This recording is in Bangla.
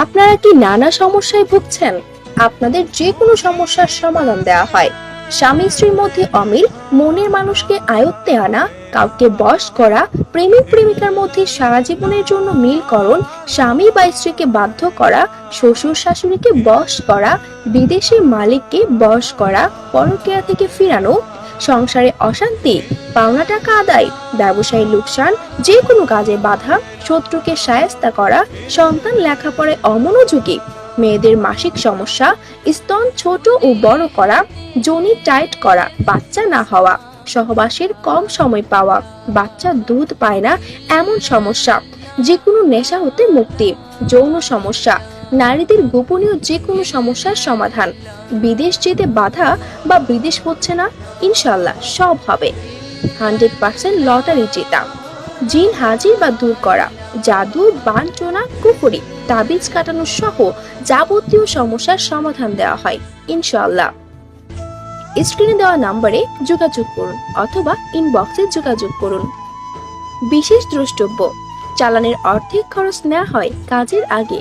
আপনারা কি নানা সমস্যায় ভুগছেন? আপনাদের যে কোনো সমস্যার সমাধান দেওয়া হয়। স্বামী স্ত্রীর মধ্যে অমিল, মনের মানুষকে আয়ত্তে আনা, কাউকে বশ করা, প্রেমিক প্রেমিকার মধ্যে সারা জীবনের জন্য মিলকরণ, স্বামী বা স্ত্রীকে বাধ্য করা, শ্বশুর শাশুড়িকে বশ করা, বিদেশি মালিককে বশ করা, পরকীয়া থেকে ফিরানো, সংসারে অশান্তি, পাওনা টাকা আদায়, ব্যবসায় লোকসান, যে কোনো কাজে বাধা, শত্রুকে শায়েস্তা করা, সন্তান লেখাপড়ায় অমনোযোগী, মেয়েদের মাসিক সমস্যা, স্তন ছোট ও বড় করা, যোনি টাইট করা, বাচ্চা না হওয়া, সহবাসের কম সময় পাওয়া, বাচ্চা দুধ পায় না এমন সমস্যা, যে কোনো নেশা হতে মুক্তি, যৌন সমস্যা, নারীদের গোপনীয় যে কোনো সমস্যার সমাধান, বিদেশ যেতে বাধা বা বিদেশ হচ্ছে না, ইনশাল্লাহ সব হবে। 100% লটারি জেতা, জিন হাজির বা দূর করা, জাদু, বানটোনা, কুফরি, তাবিজ কাটানো সহ যাবতীয় সমস্যার সমাধান দেওয়া হয় ইনশাআল্লাহ। স্ক্রিনে দেওয়া নম্বরে যোগাযোগ করুন অথবা ইনবক্সে যোগাযোগ করুন। বিশেষ দ্রষ্টব্য: চালানের অর্ধেক খরচ নেওয়া হয় কাজের আগে।